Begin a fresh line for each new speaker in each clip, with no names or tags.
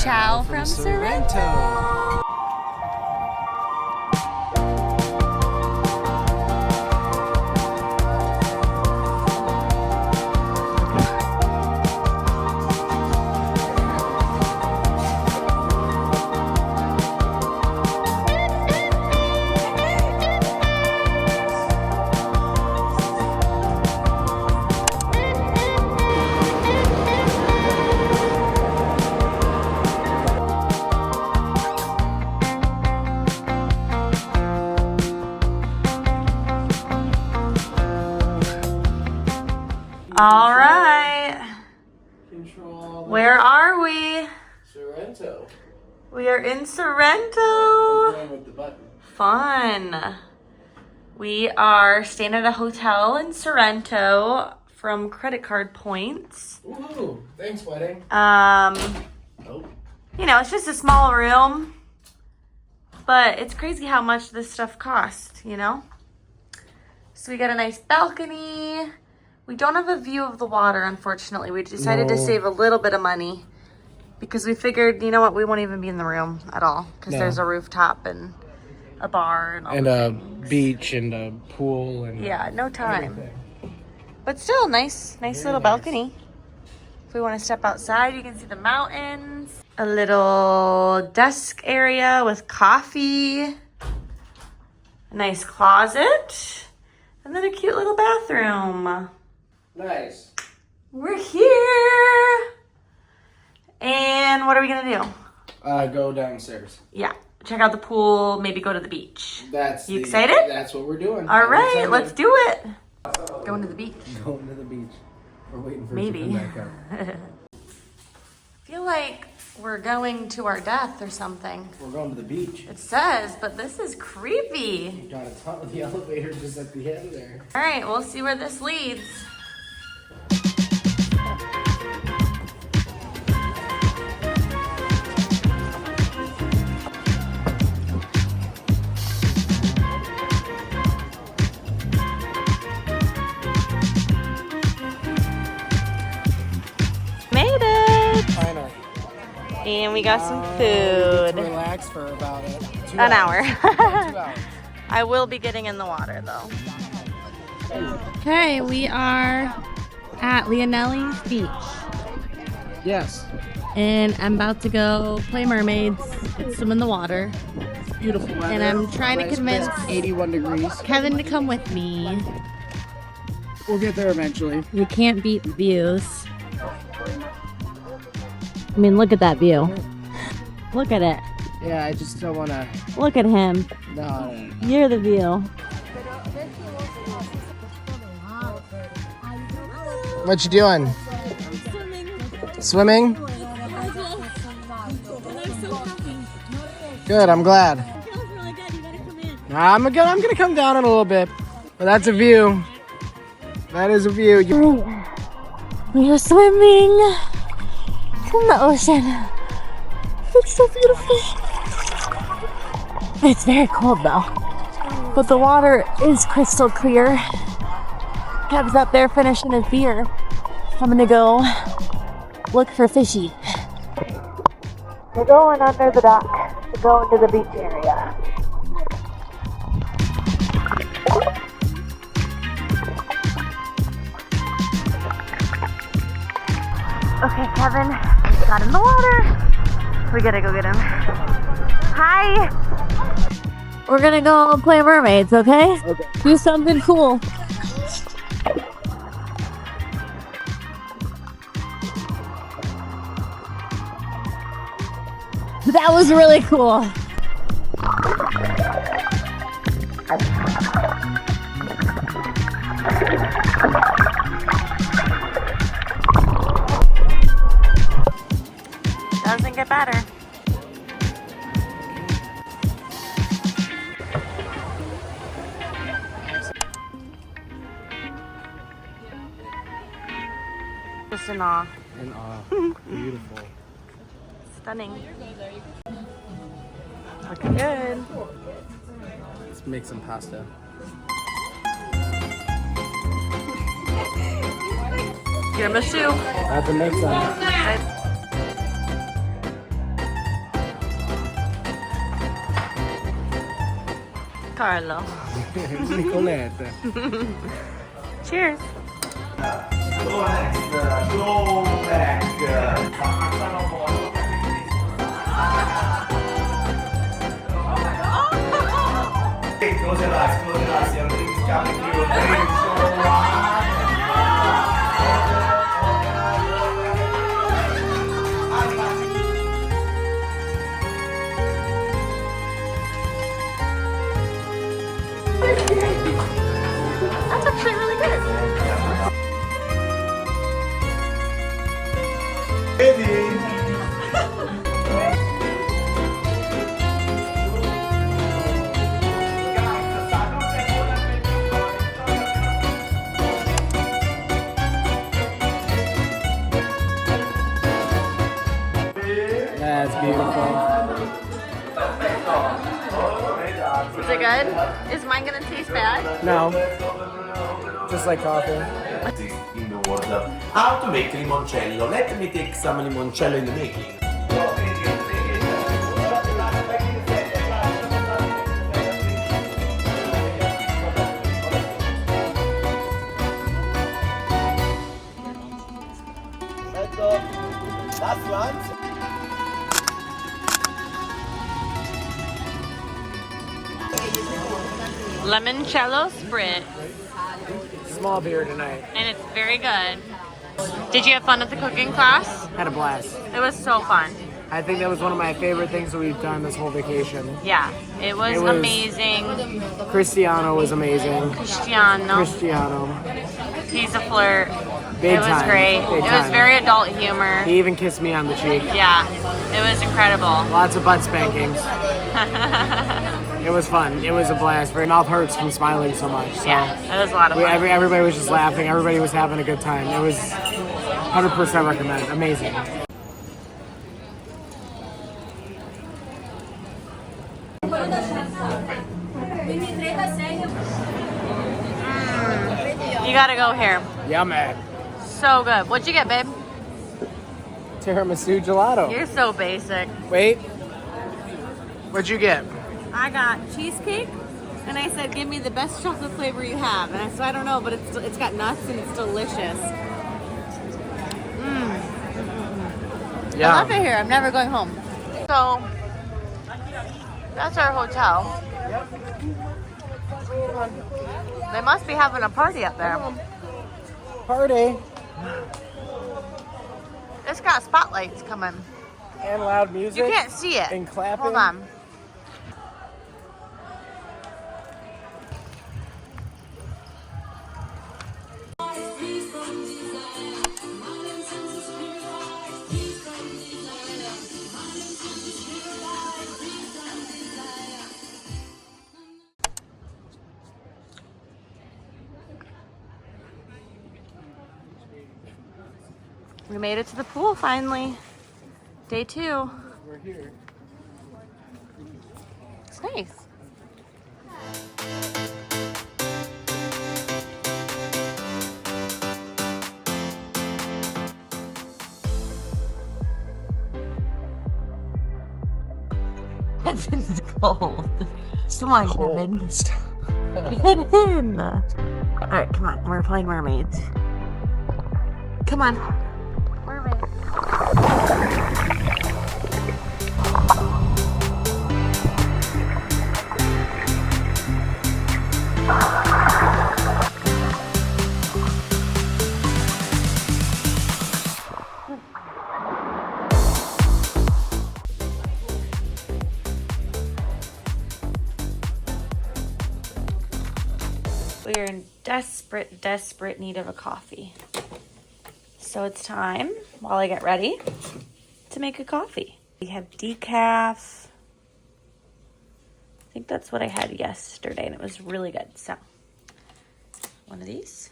Ciao from Sorrento. All right.
Control.
Where are we?
Sorrento.
We are in Sorrento.
I'm playing with the button.
Fun. We are staying at a hotel in Sorrento from credit card points.
Ooh, thanks, wedding.
You know, it's just a small room, but it's crazy how much this stuff costs, you know? So we got a nice balcony. We don't have a view of the water, unfortunately. We decided to save a little bit of money because we figured, you know what, we won't even be in the room at all because there's a rooftop and a bar and all
And
the
a
things.
beach and a pool and
Yeah, no time.
everything.
But still, nice little balcony. If we want to step outside, you can see the mountains. A little desk area with coffee. A nice closet. And then a cute little bathroom.
Nice.
We're here. And what are we going to do?
Go downstairs.
Yeah. Check out the pool, maybe go to the beach.
You
excited?
That's what we're doing.
All right, let's do it. Going to the beach.
Going to the beach. We're waiting for
Maybe.
it to come back up.
I feel like we're going to our death or something.
We're going to the beach.
It says, but this is creepy.
You got a ton of the elevator just at the end there.
All right, we'll see where this leads. Made it!
Finally.
And we got some
To
food.
relax for about
An hour.
2 hours.
I will be getting in the water though. Okay, we are at Leonelli's beach.
Yes.
And I'm about to go play mermaids, swim in the water.
Beautiful weather.
And I'm trying to
Nice,
convince
crisp 81 degrees.
Kevin to come with me.
We'll get there eventually.
You can't beat the views. I mean, look at that view. Look at it.
Yeah, I just don't want to.
Look at him.
No.
You're the view.
What you doing? Swimming. Good, I'm glad. I'm gonna come down in a little bit, but that's a view. That is a view.
We are swimming in the ocean. It's so beautiful. It's very cold though, but the water is crystal clear. Kev's up there finishing his beer. I'm gonna go look for fishy. We're going under the dock to go into the beach area. Okay, Kevin got in the water. We gotta go get him. Hi! We're gonna go play mermaids, okay?
Okay.
Do something cool. That was really cool. Doesn't get better. Just in awe.
In awe. Beautiful.
Stunning. Looking good.
Let's make some pasta.
Get him a soup.
I have to make some.
Carlo.
Nicolette.
Cheers.
Go next. Go back. Close your eyes. Close your eyes. Your drinks coming through. 3, 2, 1.
That's actually really good.
That's beautiful.
Is it good? Is mine gonna taste bad?
No. Just like coffee.
In the water. How to make limoncello? Let me take some limoncello in the making. Last one.
Limoncello Sprit,
Small beer tonight.
and it's very good. Did you have fun at the cooking class?
Had a blast.
It was so fun.
I think that was one of my favorite things that we've done this whole vacation.
Yeah, it was
It was-
amazing.
Cristiano was amazing.
Cristiano, he's a flirt.
Big
It was
time.
great.
Big
It was
time.
very adult humor.
He even kissed me on the cheek.
Yeah, it was incredible.
Lots of butt spankings. It was fun. It was a blast. My mouth hurts from smiling so much. So
Yeah, it was a lot of fun.
everybody was just laughing. Everybody was having a good time. It was 100% recommend. Amazing.
You gotta go here.
Yummy.
So good. What'd you get, babe?
Tiramisu gelato.
You're so basic.
Wait. What'd you get?
I got cheesecake, and I said, give me the best chocolate flavor you have. And I said, I don't know, but it's got nuts and it's delicious.
Yeah.
I love it here. I'm never going home. So, that's our hotel. They must be having a party up there.
Party.
It's got spotlights coming.
And loud music.
You can't see it.
And clapping.
Hold on. We made it to the pool finally. Day 2.
We're here.
It's nice. It's cold. Come on, Kevin. Get in. All right, come on. We're playing mermaids. Come on. Mermaid. We are in desperate need of a coffee. So it's time, while I get ready, to make a coffee. We have decaf. I think that's what I had yesterday, and it was really good. So, one of these.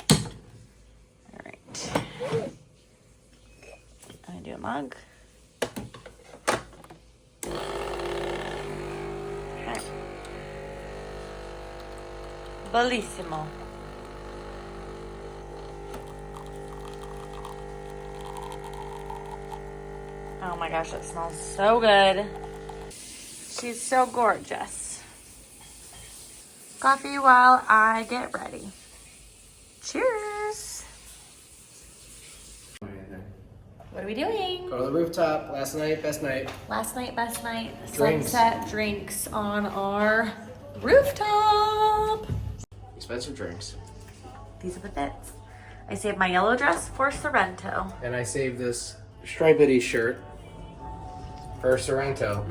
All right. I'm gonna do a mug. Okay. Bellissimo. Oh my gosh, that smells so good. She's so gorgeous. coffee while I get ready. Cheers. What are we doing?
Go to the rooftop. Last night, best night.
Last night, best night.
Drinks.
Sunset drinks on our rooftop.
Expensive drinks.
These are the fits. I saved my yellow dress for Sorrento.
And I saved this stripedy shirt for Sorrento.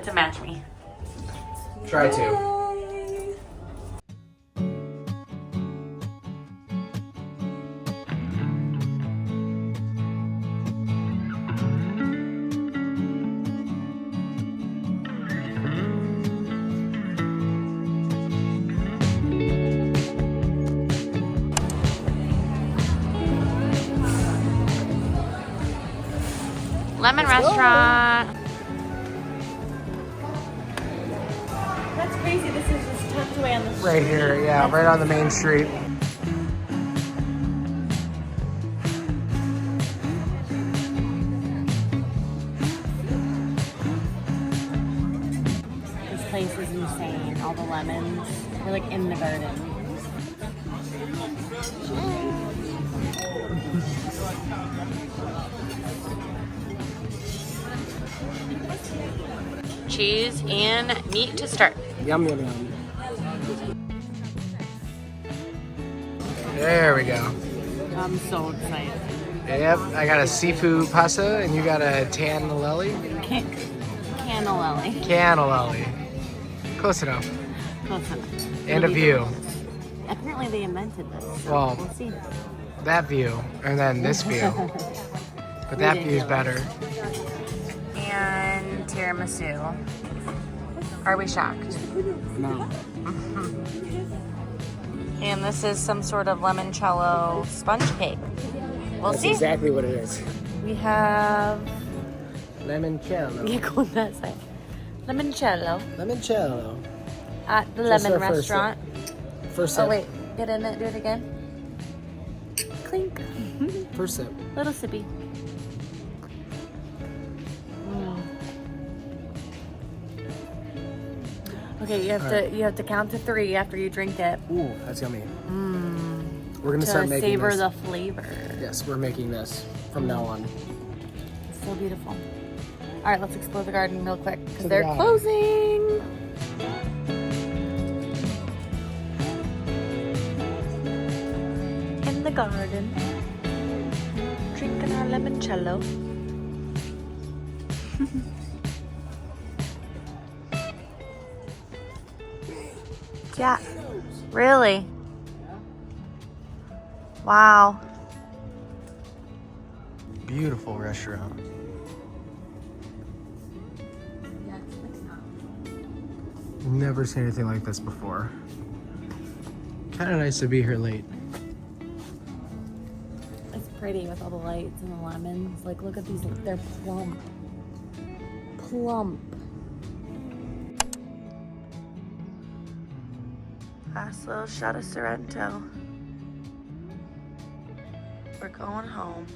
To match me.
Try to.
Yay. Lemon restaurant. That's crazy. This is just tucked away on the street.
Right here, yeah, right on the main street.
This place is insane. All the lemons. We're like in the garden. Cheese and meat to start.
Yum, yum, yum. There we go.
I'm so excited.
Yep, I got a seafood pasta and you got a cannellelli?
Cannellelli.
Cannellelli. Close enough.
Close enough.
And a view.
Apparently they invented this. So
Well,
we'll see.
That view, and then this view. But that view is better.
And tiramisu. Are we shocked?
No.
And this is some sort of limoncello sponge cake. We'll
That's
see.
exactly what it is.
We have...
Limoncello.
Yeah, go on that side. Limoncello
Limoncello.
at the
Just
lemon
our first sip.
restaurant.
First
Oh
sip.
wait, get in it, do it again. Clink.
First sip.
Little sippy. Okay, you have to count to 3 after you drink it
Ooh, that's yummy. We're gonna start
to
making
savor
this.
the flavor.
Yes, we're making this from now on.
It's so beautiful. All right, let's explore the garden real quick
To
because
the
they're
garden.
closing. In the garden, drinking our limoncello. Yeah, really? Wow.
Beautiful restaurant. Never seen anything like this before. Kind of nice to be here late.
It's pretty with all the lights and the lemons. Like, look at these. They're plump. Plump. Last little shot of Sorrento. We're going home.